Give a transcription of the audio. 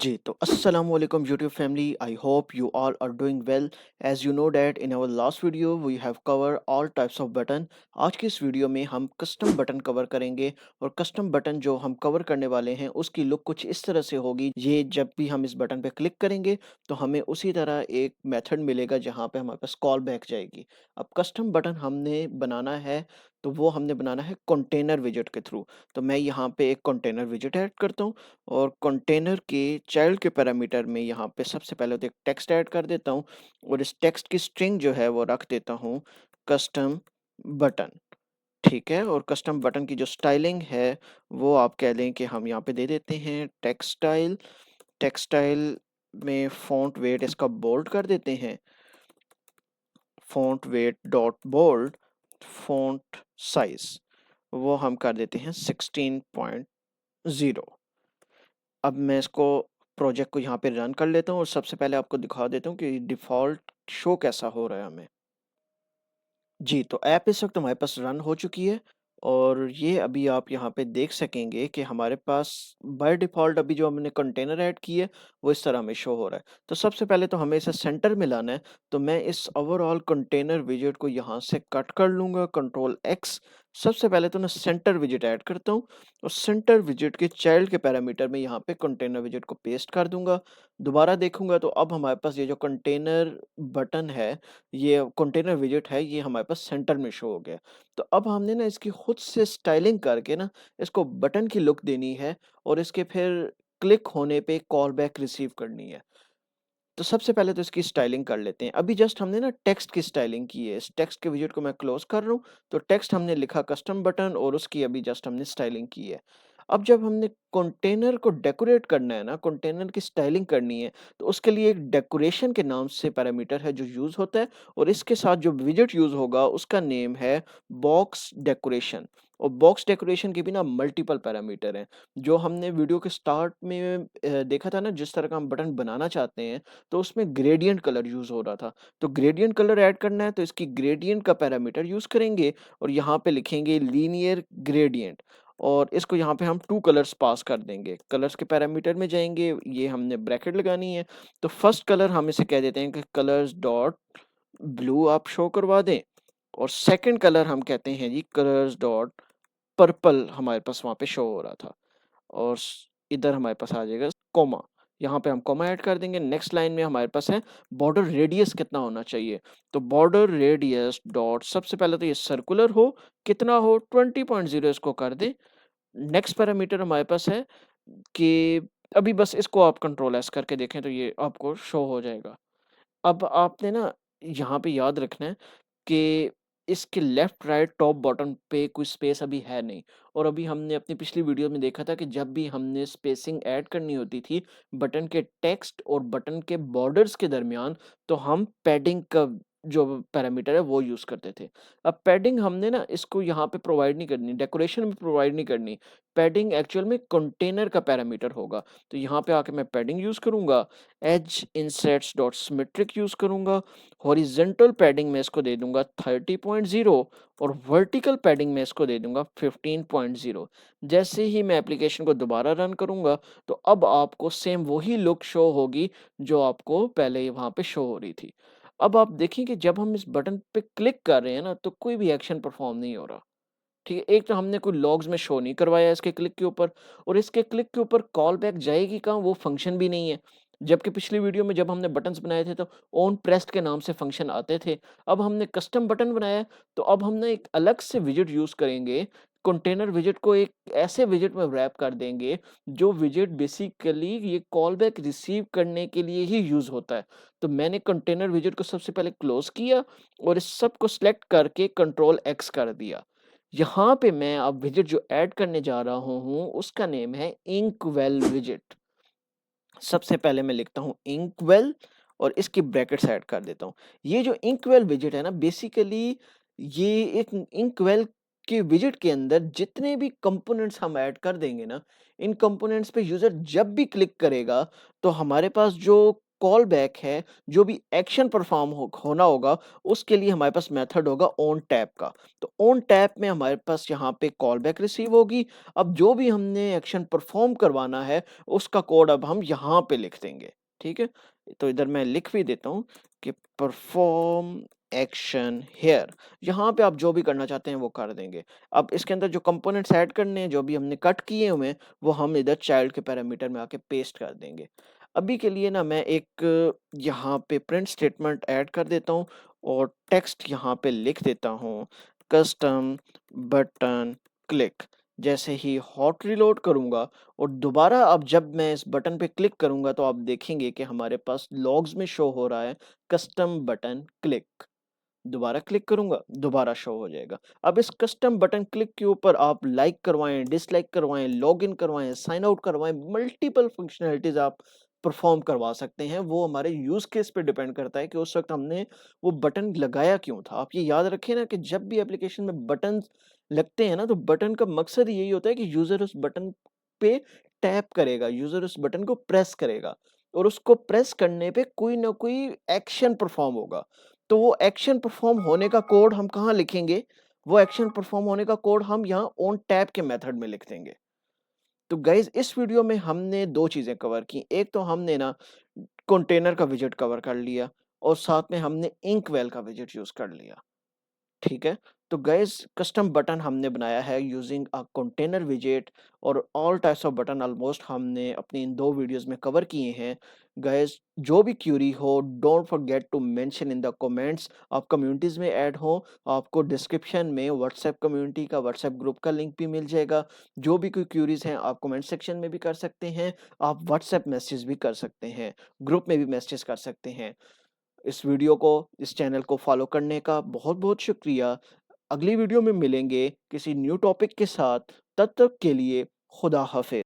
जी, तो Assalamualaikum YouTube family. I hope you all are doing well. As you know that in our last video we have covered all types of button. आज की इस video में हम custom button cover करेंगे और custom button जो हम cover करने वाले हैं उसकी लुक कुछ इस तरह से होगी। ये जब भी हम इस बटन पे क्लिक करेंगे तो हमें उसी तरह एक मेथड मिलेगा जहाँ पे हमारे पास कॉल बैक जाएगी। अब कस्टम बटन हमने बनाना है तो वो हमने बनाना है कंटेनर विजेट के थ्रू। तो मैं यहाँ पे एक कंटेनर विजेट ऐड करता हूँ और कंटेनर के चाइल्ड के पैरामीटर में यहाँ पे सबसे पहले तो एक टेक्स्ट ऐड कर देता हूँ और इस टेक्स्ट की स्ट्रिंग जो है वो रख देता हूँ कस्टम बटन। ठीक है, और कस्टम बटन की जो स्टाइलिंग है वो आप कह लें कि हम यहाँ पे दे देते हैं टेक्स्ट स्टाइल। टेक्स्ट स्टाइल में फॉन्ट वेट इसका बोल्ड कर देते हैं, font weight dot bold. Font size वो हम कर देते हैं 16.0। अब मैं इसको प्रोजेक्ट को यहाँ पे रन कर लेता हूँ और सबसे पहले आपको दिखा देता हूँ कि डिफ़ॉल्ट शो कैसा हो रहा है हमें। जी, तो ऐप इस वक़्त हमारे पास रन हो चुकी है और ये अभी आप यहाँ पे देख सकेंगे कि हमारे पास बाय डिफ़ॉल्ट अभी जो हमने कंटेनर ऐड की है, वो इस तरह हमें शो हो रहा है। तो सबसे पहले तो हमें इसे सेंटर में लाना है, तो मैं इस ओवरऑल कंटेनर विजेट को यहाँ से कट कर लूँगा, कंट्रोल एक्स। सबसे पहले तो मैं सेंटर विजेट ऐड करता हूँ और सेंटर विजेट के चाइल्ड के पैरामीटर में यहाँ पे कंटेनर विजेट को पेस्ट कर दूँगा। दोबारा देखूँगा तो अब हमारे पास ये जो कंटेनर बटन है, ये कंटेनर विजेट है, ये हमारे पास सेंटर में शो हो गया। तो अब हमने ना इसकी खुद से स्टाइलिंग करके ना इसको बटन की लुक देनी है और इसके फिर क्लिक होने पे कॉल बैक रिसीव करनी है। तो सबसे पहले तो इसकी स्टाइलिंग कर लेते हैं। अभी जस्ट हमने ना टेक्स्ट की स्टाइलिंग की है। इस टेक्स्ट के विजेट को मैं क्लोज़ कर रहा हूँ, तो टेक्स्ट हमने लिखा कस्टम बटन और उसकी अभी जस्ट हमने स्टाइलिंग की है। अब जब हमने कंटेनर को डेकोरेट करना है ना, कंटेनर की स्टाइलिंग करनी है, तो उसके लिए एक डेकोरेशन के नाम से पैरामीटर है जो यूज़ होता है और इसके साथ जो विजेट यूज़ होगा उसका नेम है बॉक्स डेकोरेशन। और बॉक्स डेकोरेशन के भी ना मल्टीपल पैरामीटर हैं। जो हमने वीडियो के स्टार्ट में देखा था ना, जिस तरह का हम बटन बनाना चाहते हैं तो उसमें ग्रेडियंट कलर यूज़ हो रहा था। तो ग्रेडियंट कलर ऐड करना है तो इसकी ग्रेडियंट का पैरामीटर यूज़ करेंगे और यहाँ पे लिखेंगे लीनियर ग्रेडियंट और इसको यहाँ पे हम 2 कलर्स पास कर देंगे। कलर्स के पैरामीटर में जाएँगे, ये हमने ब्रैकेट लगानी है। तो फर्स्ट कलर हम इसे कह देते हैं कि कलर्स डॉट ब्लू आप शो करवा दें और सेकंड कलर हम कहते हैं जी कलर्स डॉट पर्पल हमारे पास वहाँ पे शो हो रहा था। और इधर हमारे पास आ जाएगा कॉमा। यहाँ पे हम कॉमा ऐड कर देंगे। नेक्स्ट लाइन में हमारे पास है बॉर्डर रेडियस कितना होना चाहिए। तो बॉर्डर रेडियस डॉट सबसे पहले तो ये सर्कुलर हो, कितना हो 20.0 इसको कर दें। नेक्स्ट पैरामीटर हमारे पास है कि अभी बस इसको आप कंट्रोल एस करके देखें तो ये आपको शो हो जाएगा। अब आपने ना यहाँ पे याद रखना है कि इसके लेफ्ट, राइट, टॉप, बॉटम पे कोई स्पेस अभी है नहीं और अभी हमने अपनी पिछली वीडियो में देखा था कि जब भी हमने स्पेसिंग ऐड करनी होती थी बटन के टेक्स्ट और बटन के बॉर्डर्स के दरमियान, तो हम पैडिंग का जो पैरामीटर है वो यूज़ करते थे। अब पैडिंग हमने ना इसको यहाँ पे प्रोवाइड नहीं करनी, डेकोरेशन में प्रोवाइड नहीं करनी। पैडिंग एक्चुअल में कंटेनर का पैरामीटर होगा। तो यहाँ पे आके मैं पैडिंग यूज़ करूँगा, edge insets dot symmetric use करूँगा। हॉरिज़ॉन्टल पैडिंग में इसको दे दूँगा 30.0 और वर्टिकल पैडिंग में इसको दे दूँगा 15.0। जैसे ही मैं एप्लीकेशन को दोबारा रन करूँगा, तो अब आपको सेम वही लुक शो होगी जो आपको पहले वहाँ पे शो हो रही थी। अब आप देखें कि जब हम इस बटन पे क्लिक कर रहे हैं ना, तो कोई भी एक्शन परफ़ॉर्म नहीं हो रहा। ठीक है, एक तो हमने कोई लॉग्स में शो नहीं करवाया इसके क्लिक के ऊपर और इसके क्लिक के ऊपर कॉल बैक जाएगी कहाँ, वो फंक्शन भी नहीं है। जबकि पिछली वीडियो में जब हमने बटन्स बनाए थे तो ऑन प्रेस्ड के नाम से फंक्शन आते थे। अब हमने कस्टम बटन बनाया है, तो अब हम ना एक अलग से विजेट यूज़ करेंगे। कंटेनर विजेट को एक ऐसे विजेट में रैप कर देंगे जो विजेट बेसिकली ये कॉल बैक रिसीव करने के लिए ही यूज़ होता है। तो मैंने कंटेनर विजेट को सबसे पहले क्लोज़ किया और इस सब को सिलेक्ट करके कंट्रोल एक्स कर दिया। यहाँ पे मैं अब विजेट जो ऐड करने जा रहा हूँ, उसका नेम है इंकवेल विजेट। सबसे पहले मैं लिखता हूँ इंकवेल और इसकी ब्रैकेट्स ऐड कर देता हूँ। ये जो इंकवेल विजेट है ना, बेसिकली ये एक इंकवेल के विजेट के अंदर जितने भी कंपोनेंट्स हम ऐड कर देंगे ना, इन कंपोनेंट्स पे यूज़र जब भी क्लिक करेगा, तो हमारे पास जो कॉल बैक है, जो भी एक्शन परफ़ॉर्म होना होगा, उसके लिए हमारे पास मेथड होगा ऑन टैप का। तो ऑन टैप में हमारे पास यहाँ पे कॉल बैक रिसीव होगी। अब जो भी हमने एक्शन परफ़ॉर्म करवाना है, उसका कोड अब हम यहाँ पे लिख देंगे, ठीक है? तो इधर मैं लिख भी देता हूँ कि परफ़ॉर्म एक्शन हियर। यहाँ पे आप जो भी करना चाहते हैं वो कर देंगे। अब इसके अंदर जो कंपोनेंट्स ऐड करने हैं, जो भी हमने कट किए हुए हैं, वो हम इधर चाइल्ड के पैरामीटर में आके पेस्ट कर देंगे। अभी के लिए ना मैं एक यहाँ पे प्रिंट स्टेटमेंट ऐड कर देता हूँ और टेक्स्ट यहाँ पे लिख देता हूँ कस्टम बटन क्लिक। जैसे ही हॉट रिलोड करूँगा और दोबारा अब जब मैं इस बटन पे क्लिक करूँगा तो आप देखेंगे कि हमारे पास लॉग्स में शो हो रहा है कस्टम बटन क्लिक। दोबारा क्लिक करूँगा, दोबारा शो हो जाएगा। अब इस कस्टम बटन क्लिक के ऊपर आप लाइक करवाएँ, डिसलाइक करवाएँ, लॉगिन करवाएँ, साइन आउट करवाएँ, मल्टीपल फंक्शनैलिटीज़ आप परफ़ॉर्म करवा सकते हैं। वो हमारे यूज़ केस पे डिपेंड करता है कि उस वक़्त हमने वो बटन लगाया क्यों था। आप ये याद रखें ना कि जब भी एप्लीकेशन में बटन्स लगते हैं ना, तो बटन का मकसद यही होता है कि यूज़र उस बटन पे टैप करेगा, यूज़र उस बटन को प्रेस करेगा और उसको प्रेस करने पे कोई ना कोई एक्शन परफ़ॉर्म होगा। तो वो एक्शन परफ़ॉर्म होने का कोड हम कहाँ लिखेंगे? वो एक्शन परफ़ॉर्म होने का कोड हम यहाँ ऑन टैप के मेथड में लिख देंगे। तो गाइज़ इस वीडियो में हमने 2 चीज़ें कवर की। एक तो हमने ना कंटेनर का विजेट कवर कर लिया और साथ में हमने इंकवेल का विजेट यूज़ कर लिया। ठीक है? तो गाइज़ कस्टम बटन हमने बनाया है यूजिंग अ कंटेनर विजेट और all types off button almost हमने अपनी इन 2 वीडियोज़ में कवर किए हैं। गाइज़ जो भी क्वेरी हो don't forget to mention in the comments. आप कम्युनिटीज़ में ऐड हो, आपको डिस्क्रिप्शन में व्हाट्सएप कम्युनिटी का व्हाट्सएप ग्रुप का लिंक भी मिल जाएगा। जो भी कोई क्वेरीज़ हैं आप कमेंट सेक्शन में भी कर सकते हैं, आप व्हाट्सएप मैसेज भी कर सकते हैं, ग्रुप में भी मैसेज कर सकते हैं। इस वीडियो को, इस चैनल को फॉलो करने का बहुत-बहुत शुक्रिया। अगली वीडियो में मिलेंगे किसी न्यू टॉपिक के साथ, तब तक के लिए खुदा हाफ़िज़।